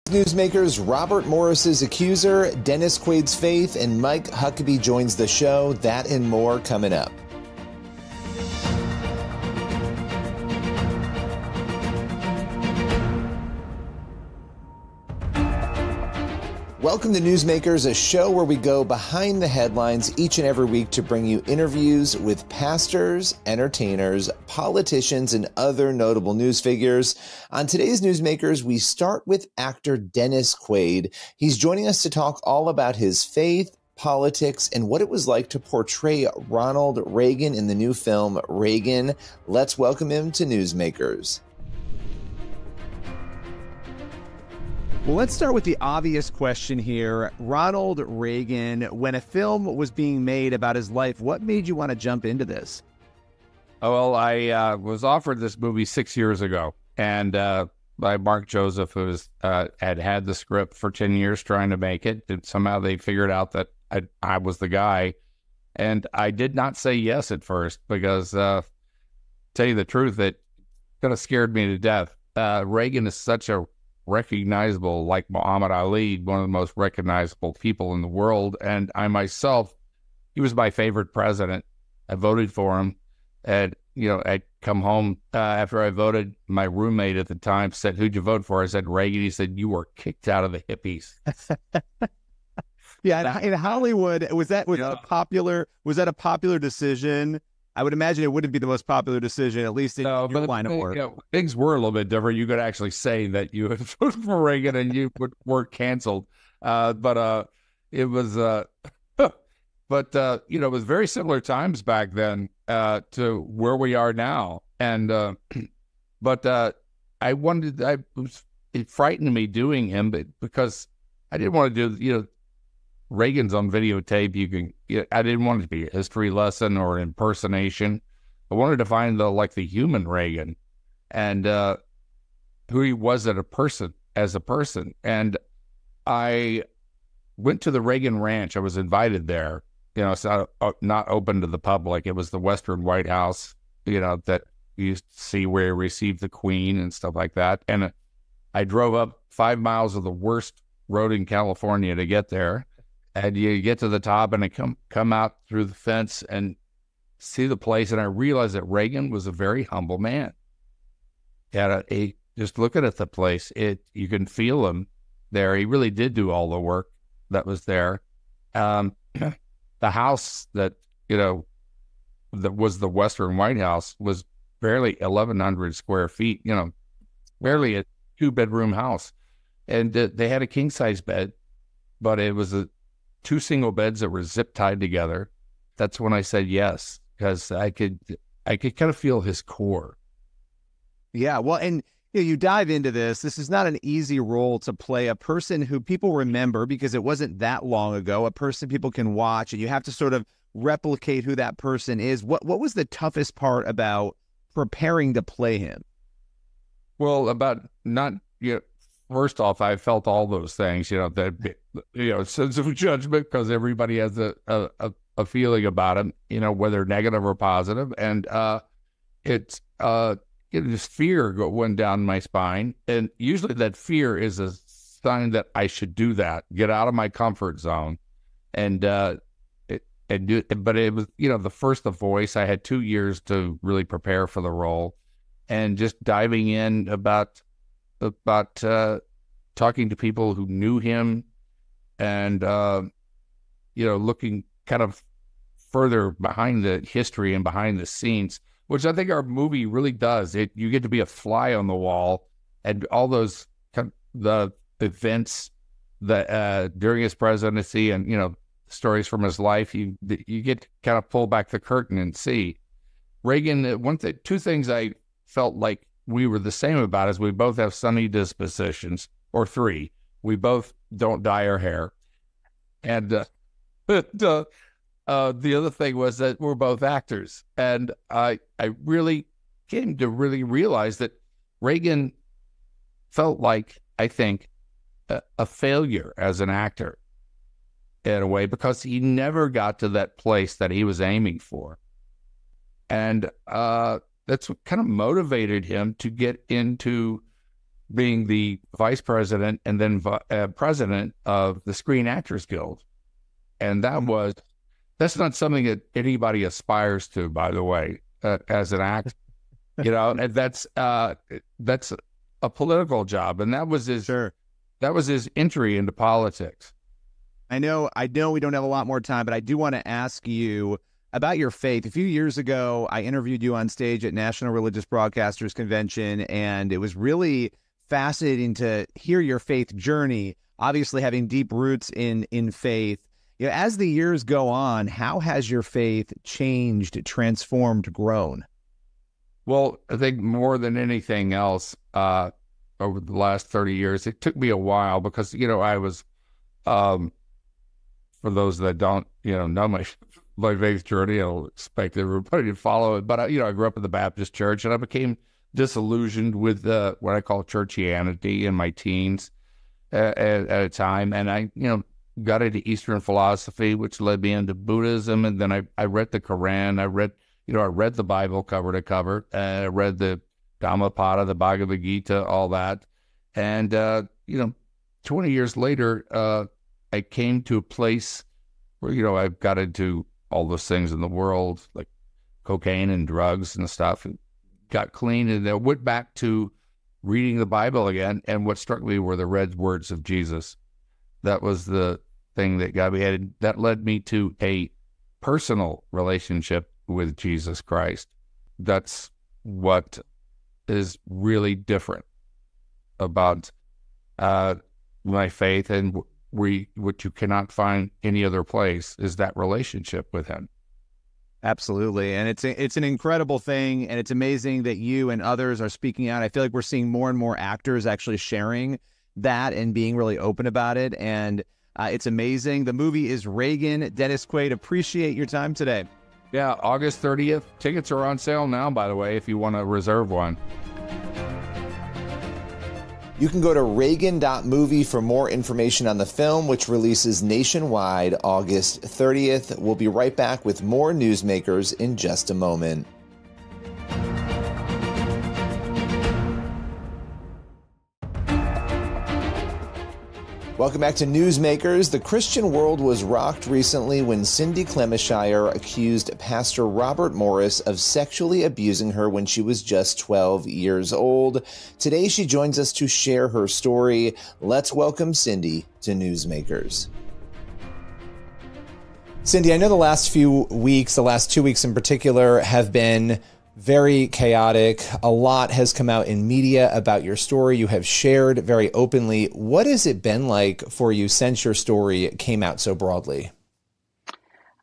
Newsmakers Robert Morris's Accuser, Dennis Quaid's Faith, and Mike Huckabee joins the show. That and more coming up. Welcome to Newsmakers, a show where we go behind the headlines each and every week to bring you interviews with pastors, entertainers, politicians, and other notable news figures. On today's Newsmakers, we start with actor Dennis Quaid. He's joining us to talk all about his faith, politics, and what it was like to portray Ronald Reagan in the new film Reagan. Let's welcome him to Newsmakers. Well, let's start with the obvious question here. Ronald Reagan, when a film was being made about his life, what made you want to jump into this? Oh, well, I was offered this movie 6 years ago, and by Mark Joseph, who had the script for 10 years trying to make it. And somehow they figured out that I was the guy. And I did not say yes at first because, tell you the truth, it kind of scared me to death. Reagan is such a recognizable, like Muhammad Ali, one of the most recognizable people in the world. And I myself, he was my favorite president. I voted for him. And, I'd come home after I voted. My roommate at the time said, "Who'd you vote for?" I said, "Reagan." He said, "You were kicked out of the hippies." Yeah, in Hollywood, was that a popular decision? I would imagine it wouldn't be the most popular decision, at least in your line of work. Things were a little bit different. You could actually say that you had voted for Reagan and you weren't canceled. But it was, it was very similar times back then to where we are now. And it frightened me doing him, because I didn't want to do, Reagan's on videotape. I didn't want it to be a history lesson or impersonation. I wanted to find the human Reagan and who he was as a person. And I went to the Reagan Ranch. I was invited there. It's not open to the public. It was the Western White House, that you used to see where he received the Queen and stuff like that. And I drove up 5 miles of the worst road in California to get there. And you get to the top and I come out through the fence and see the place. And I realized that Reagan was a very humble man. And just looking at the place, you can feel him there. He really did do all the work that was there. The house that was the Western White House was barely 1,100 square feet, barely a 2-bedroom house. And they had a king-size bed, but it was 2 single beds that were zip tied together. That's when I said yes, because I could kind of feel his core. Yeah, well, and you dive into this. This is not an easy role to play, a person who people remember because it wasn't that long ago, a person people can watch, and you have to sort of replicate who that person is. What was the toughest part about preparing to play him? Well, first off, I felt all those things, sense of judgment, because everybody has a feeling about him, whether negative or positive. And it's just fear went down my spine. And usually that fear is a sign that I should do that, get out of my comfort zone. But it was, the first The Voice. I had 2 years to really prepare for the role, and just diving in about talking to people who knew him, and looking kind of further behind the history and behind the scenes, which I think our movie really does. You get to be a fly on the wall, and all those the events that during his presidency, and stories from his life, you get to kind of pull back the curtain and see. Reagan, two things I felt like we were the same about is we both have sunny dispositions, or 3. We both don't dye our hair. And the other thing was that we're both actors. And I really came to really realize that Reagan felt like, I think, a failure as an actor in a way, because he never got to that place that he was aiming for. And that's what kind of motivated him to get into being the vice president and then president of the Screen Actors Guild. And that's not something that anybody aspires to, by the way, as an actor, and that's a political job. And that was his entry into politics. I know we don't have a lot more time, but I do want to ask you about your faith. A few years ago, I interviewed you on stage at National Religious Broadcasters Convention, and it was really fascinating to hear your faith journey, obviously having deep roots in faith. As the years go on, how has your faith changed, transformed, grown? Well, I think more than anything else, over the last 30 years, it took me a while because, I was, for those that don't, know my faith journey, I don't expect everybody to follow it. But, I grew up in the Baptist church, and I became disillusioned with what I call churchianity in my teens at a time. And I, got into Eastern philosophy, which led me into Buddhism. And then I read the Quran. I read the Bible cover to cover. I read the Dhammapada, the Bhagavad Gita, all that. And, 20 years later, I came to a place where, I got into all those things in the world, like cocaine and drugs and stuff, and got clean. And then went back to reading the Bible again. And what struck me were the red words of Jesus. That was the thing that got me headed. That led me to a personal relationship with Jesus Christ. That's what is really different about my faith, and what you cannot find any other place is that relationship with him. Absolutely. And it's an incredible thing, and it's amazing that you and others are speaking out. I feel like we're seeing more and more actors actually sharing that and being really open about it, and it's amazing. The movie is Reagan. Dennis Quaid, appreciate your time today. Yeah, August 30th. Tickets are on sale now, by the way, if you want to reserve one. You can go to Reagan.movie for more information on the film, which releases nationwide August 30th. We'll be right back with more Newsmakers in just a moment. Welcome back to Newsmakers. The Christian world was rocked recently when Cindy Clemishire accused Pastor Robert Morris of sexually abusing her when she was just 12 years old. Today, she joins us to share her story. Let's welcome Cindy to Newsmakers. Cindy, I know the last few weeks, the last 2 weeks in particular, have been very chaotic. A lot has come out in media about your story. You have shared very openly. What has it been like for you since your story came out so broadly?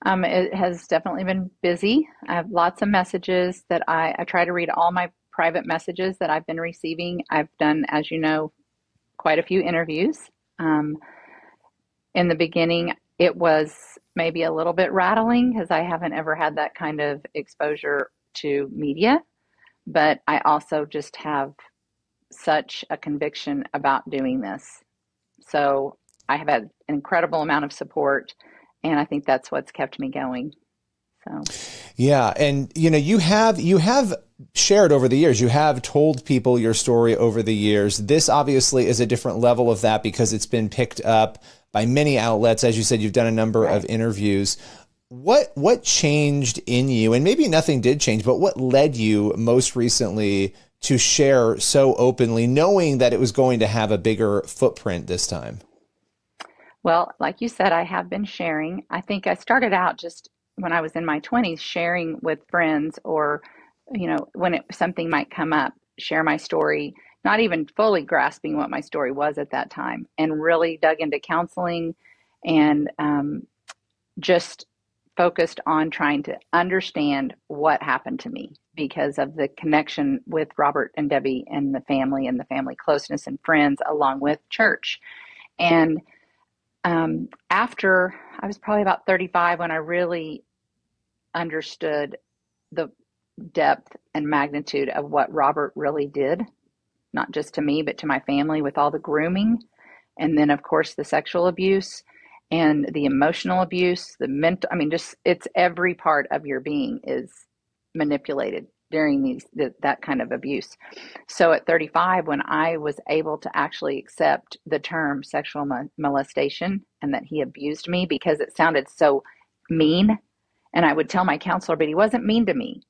It has definitely been busy. I have lots of messages that I try to read all my private messages that I've been receiving. I've done, as you know, quite a few interviews. In the beginning, it was maybe a little bit rattling because I haven't ever had that kind of exposure to media, but I also just have such a conviction about doing this. So I have had an incredible amount of support, and I think that's what's kept me going. So yeah, and you have shared over the years, you have told people your story over the years. This obviously is a different level of that because it's been picked up by many outlets. As you said, you've done a number of interviews. What changed in you, and maybe nothing did change, but what led you most recently to share so openly, knowing that it was going to have a bigger footprint this time? Well, like you said, I have been sharing. I think I started out just when I was in my 20s, sharing with friends, or, when something might come up, share my story, not even fully grasping what my story was at that time, and really dug into counseling and just focused on trying to understand what happened to me because of the connection with Robert and Debbie and the family closeness and friends, along with church. And after I was probably about 35 when I really understood the depth and magnitude of what Robert really did, not just to me, but to my family, with all the grooming. And then, of course, the sexual abuse and the emotional abuse, the mental, just it's every part of your being is manipulated during that kind of abuse. So at 35, when I was able to actually accept the term sexual molestation and that he abused me because it sounded so mean, and I would tell my counselor, but he wasn't mean to me.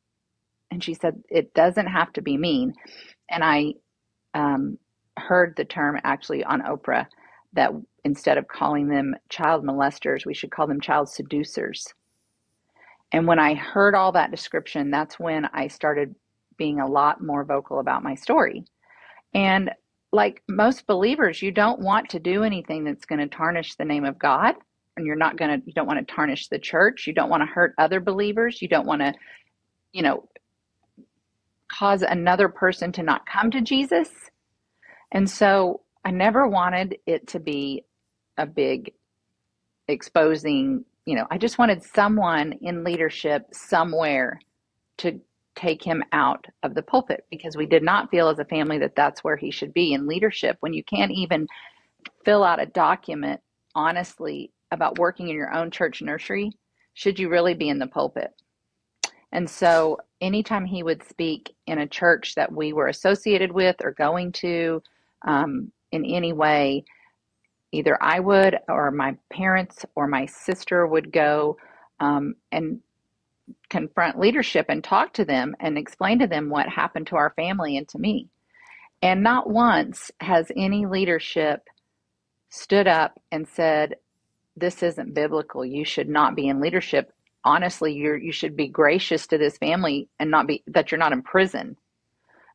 And she said, it doesn't have to be mean. And I heard the term actually on Oprah that instead of calling them child molesters, we should call them child seducers. And when I heard all that description, that's when I started being a lot more vocal about my story. And like most believers, you don't want to do anything that's going to tarnish the name of God. And you don't want to tarnish the church. You don't want to hurt other believers. You don't want to, cause another person to not come to Jesus. And so I never wanted it to be a big exposing, I just wanted someone in leadership somewhere to take him out of the pulpit, because we did not feel as a family that that's where he should be in leadership. When you can't even fill out a document honestly about working in your own church nursery, should you really be in the pulpit? And so anytime he would speak in a church that we were associated with or going to in any way, either I would or my parents or my sister would go and confront leadership and talk to them and explain to them what happened to our family and to me. And not once has any leadership stood up and said, this isn't biblical. You should not be in leadership. Honestly, you should be gracious to this family and not be that you're not in prison.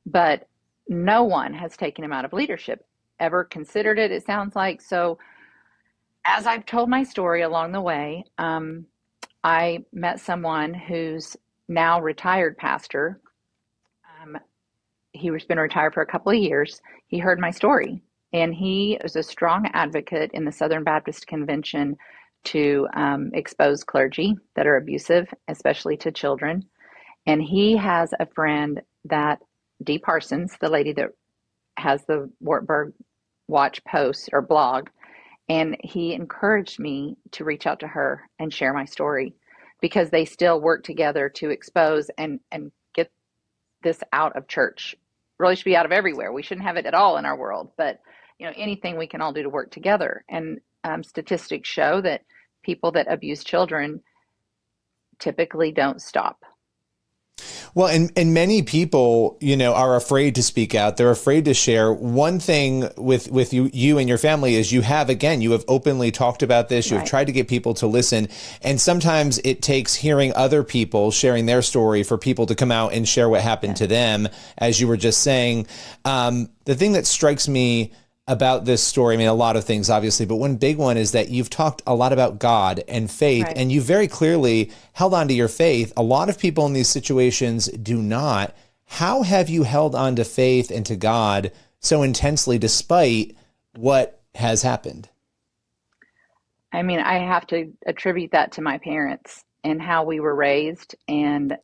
But no one has taken him out of leadership, ever considered it, it sounds like. So as I've told my story along the way, I met someone who's now retired pastor. He was been retired for a couple of years. He heard my story, and he is a strong advocate in the Southern Baptist Convention to expose clergy that are abusive, especially to children. And he has a friend that, Dee Parsons, the lady that has the Wartburg Watch post or blog, and he encouraged me to reach out to her and share my story, because they still work together to expose and get this out of church. Really should be out of everywhere. We shouldn't have it at all in our world, but anything we can all do to work together. And statistics show that people that abuse children typically don't stop. Well, and many people, are afraid to speak out. They're afraid to share. One thing with you and your family is you have openly talked about this. You have tried to get people to listen. And sometimes it takes hearing other people sharing their story for people to come out and share what happened to them, as you were just saying. The thing that strikes me about this story, a lot of things, obviously, but one big one is that you've talked a lot about God and faith, and you very clearly held on to your faith. A lot of people in these situations do not. How have you held on to faith and to God so intensely despite what has happened? I have to attribute that to my parents and how we were raised. And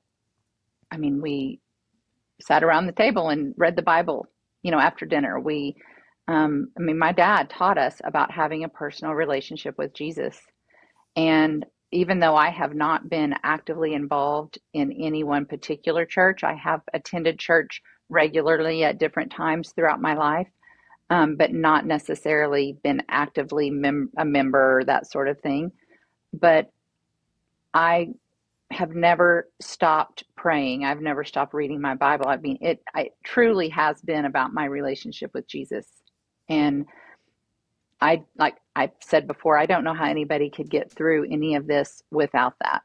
we sat around the table and read the Bible, after dinner. My dad taught us about having a personal relationship with Jesus. And even though I have not been actively involved in any one particular church, I have attended church regularly at different times throughout my life, but not necessarily been actively a member, that sort of thing. But I have never stopped praying. I've never stopped reading my Bible. It truly has been about my relationship with Jesus. And like I said before, I don't know how anybody could get through any of this without that.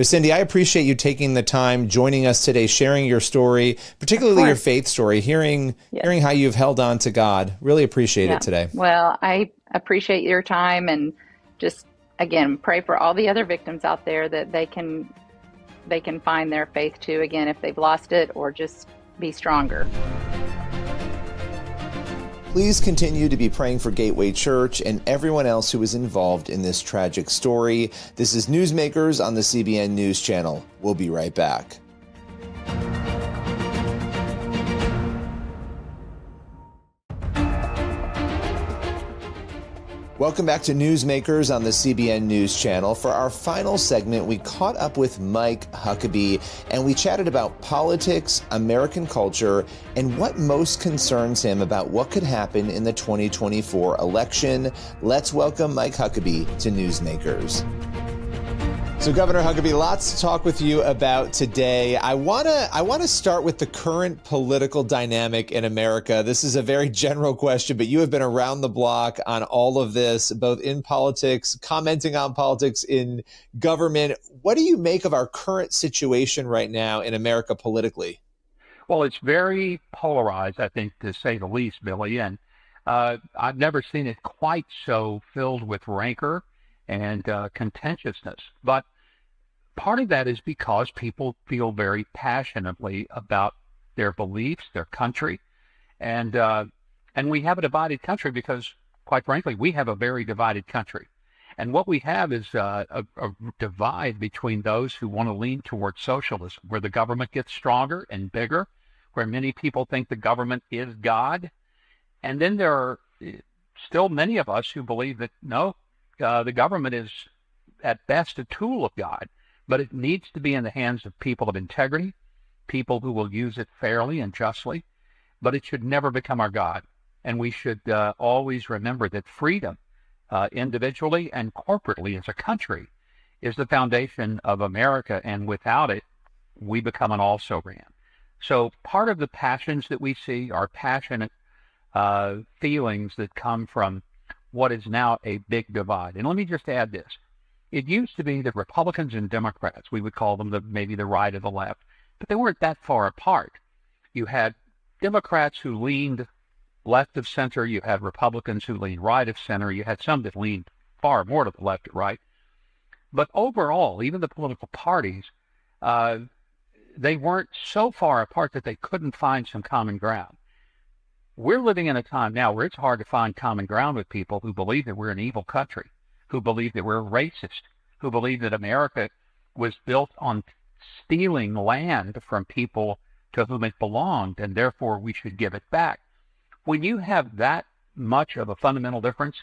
Cindy, I appreciate you taking the time, joining us today, sharing your story, particularly your faith story, hearing how you've held on to God. Really appreciate it today. Well, I appreciate your time, and just, again, pray for all the other victims out there that they can find their faith too, again, if they've lost it, or just be stronger. Please continue to be praying for Gateway Church and everyone else who is involved in this tragic story. This is Newsmakers on the CBN News Channel. We'll be right back. Welcome back to Newsmakers on the CBN News Channel. For our final segment, we caught up with Mike Huckabee, and we chatted about politics, American culture, and what most concerns him about what could happen in the 2024 election. Let's welcome Mike Huckabee to Newsmakers. So, Governor Huckabee, lots to talk with you about today. I wanna start with the current political dynamic in America. This is a very general question, but you have been around the block on all of this, both in politics, commenting on politics in government. What do you make of our current situation right now in America politically? Well, it's very polarized, I think, to say the least, Billy. And I've never seen it quite so filled with rancor and contentiousness. But part of that is because people feel very passionately about their beliefs, their country, and we have a divided country because, quite frankly, we have a very divided country. And what we have is a divide between those who want to lean towards socialism, where the government gets stronger and bigger, where many people think the government is God. And then there are still many of us who believe that, no, the government is at best a tool of God, but it needs to be in the hands of people of integrity, people who will use it fairly and justly, but it should never become our God. And we should always remember that freedom, individually and corporately as a country, is the foundation of America, and without it, we become an also-ran. So part of the passions that we see are passionate feelings that come from what is now a big divide. And let me just add this. It used to be that Republicans and Democrats, we would call them maybe the right or the left, but they weren't that far apart. You had Democrats who leaned left of center. You had Republicans who leaned right of center. You had some that leaned far more to the left or right. But overall, even the political parties, they weren't so far apart that they couldn't find some common ground. We're living in a time now where it's hard to find common ground with people who believe that we're an evil country, who believe that we're racist, who believe that America was built on stealing land from people to whom it belonged, and therefore we should give it back. When you have that much of a fundamental difference,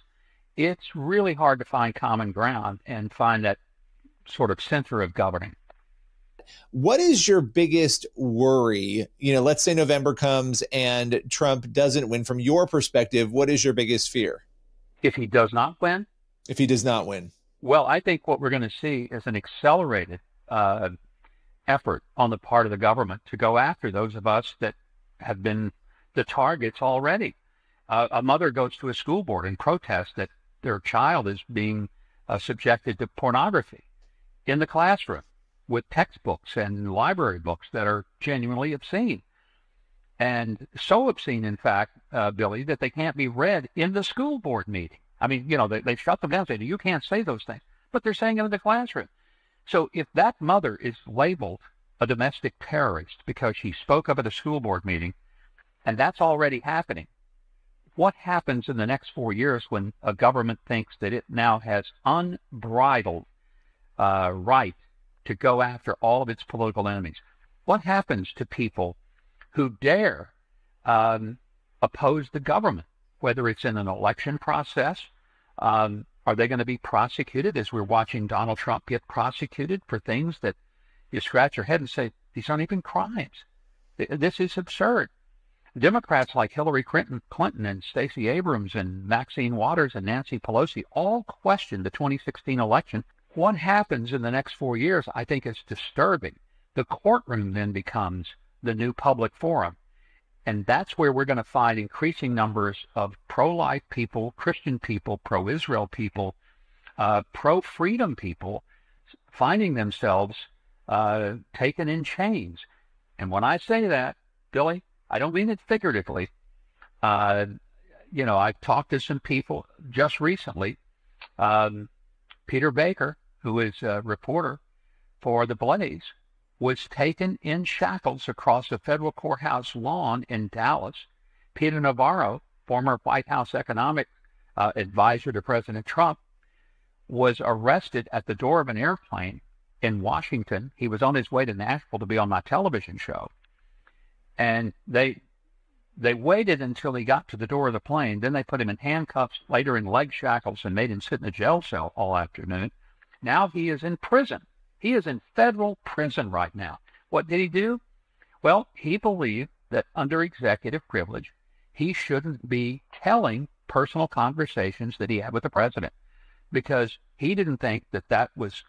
it's really hard to find common ground and find that sort of center of governing. What is your biggest worry? You know, let's say November comes and Trump doesn't win. From your perspective, what is your biggest fear? If he does not win? If he does not win? Well, I think what we're going to see is an accelerated effort on the part of the government to go after those of us that have been the targets already. A mother goes to a school board and protests that their child is being subjected to pornography in the classroom, with textbooks and library books that are genuinely obscene. And so obscene, in fact, Billy, that they can't be read in the school board meeting. I mean, you know, they shut them down and say, you can't say those things, but they're saying it in the classroom. So if that mother is labeled a domestic terrorist because she spoke up at a school board meeting, and that's already happening, what happens in the next 4 years when a government thinks that it now has unbridled right to go after all of its political enemies? What happens to people who dare oppose the government, whether it's in an election process? Are they going to be prosecuted, as we're watching Donald Trump get prosecuted for things that you scratch your head and say, these aren't even crimes. This is absurd. Democrats like Hillary Clinton and Stacey Abrams and Maxine Waters and Nancy Pelosi all questioned the 2016 election. What happens in the next 4 years, I think, is disturbing. The courtroom then becomes the new public forum. And that's where we're going to find increasing numbers of pro-life people, Christian people, pro-Israel people, pro-freedom people finding themselves taken in chains. And when I say that, Billy, I don't mean it figuratively. You know, I've talked to some people just recently. Peter Baker, who is a reporter for The Blaze, was taken in shackles across a federal courthouse lawn in Dallas. Peter Navarro, former White House economic advisor to President Trump, was arrested at the door of an airplane in Washington. He was on his way to Nashville to be on my television show. And they They waited until he got to the door of the plane. Then they put him in handcuffs, later in leg shackles, and made him sit in a jail cell all afternoon. Now he is in prison. He is in federal prison right now. What did he do? Well, he believed that under executive privilege, he shouldn't be telling personal conversations that he had with the president, because he didn't think that that was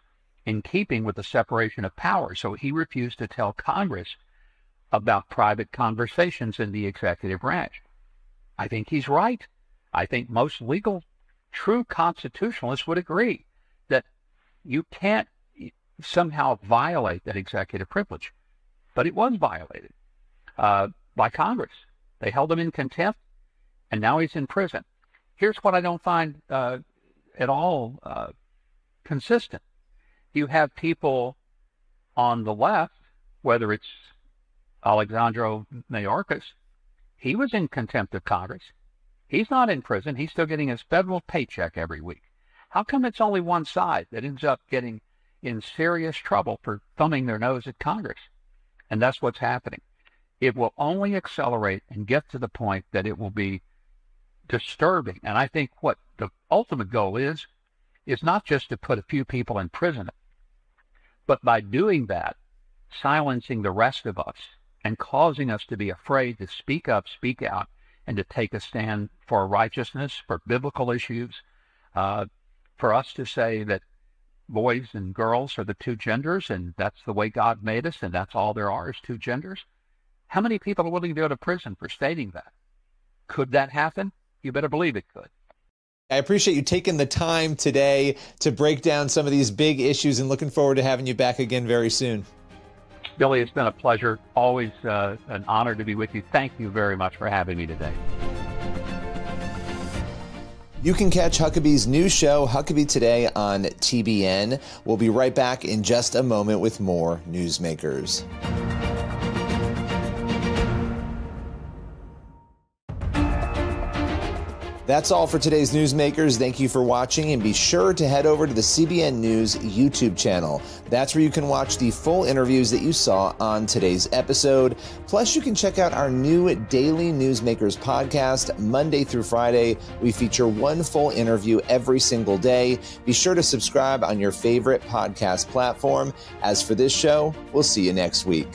in keeping with the separation of powers. So he refused to tell Congress about private conversations in the executive branch. I think he's right. I think most legal, true constitutionalists would agree that you can't somehow violate that executive privilege. But it was violated by Congress. They held him in contempt, and now he's in prison. Here's what I don't find at all consistent. You have people on the left, whether it's Alexandro Mayorkas, he was in contempt of Congress. He's not in prison. He's still getting his federal paycheck every week. How come it's only one side that ends up getting in serious trouble for thumbing their nose at Congress? And that's what's happening. It will only accelerate and get to the point that it will be disturbing. And I think what the ultimate goal is not just to put a few people in prison, but by doing that, silencing the rest of us and causing us to be afraid to speak up, speak out, and to take a stand for righteousness, for biblical issues, for us to say that boys and girls are the two genders, and that's the way God made us, and that's all there are is two genders. How many people are willing to go to prison for stating that? Could that happen? You better believe it could. I appreciate you taking the time today to break down some of these big issues, and looking forward to having you back again very soon. Billy, it's been a pleasure. Always an honor to be with you. Thank you very much for having me today. You can catch Huckabee's new show, Huckabee Today, on TBN. We'll be right back in just a moment with more Newsmakers. That's all for today's Newsmakers. Thank you for watching, and be sure to head over to the CBN News YouTube channel. That's where you can watch the full interviews that you saw on today's episode. Plus, you can check out our new daily Newsmakers podcast. Monday through Friday, we feature one full interview every single day. Be sure to subscribe on your favorite podcast platform. As for this show, we'll see you next week.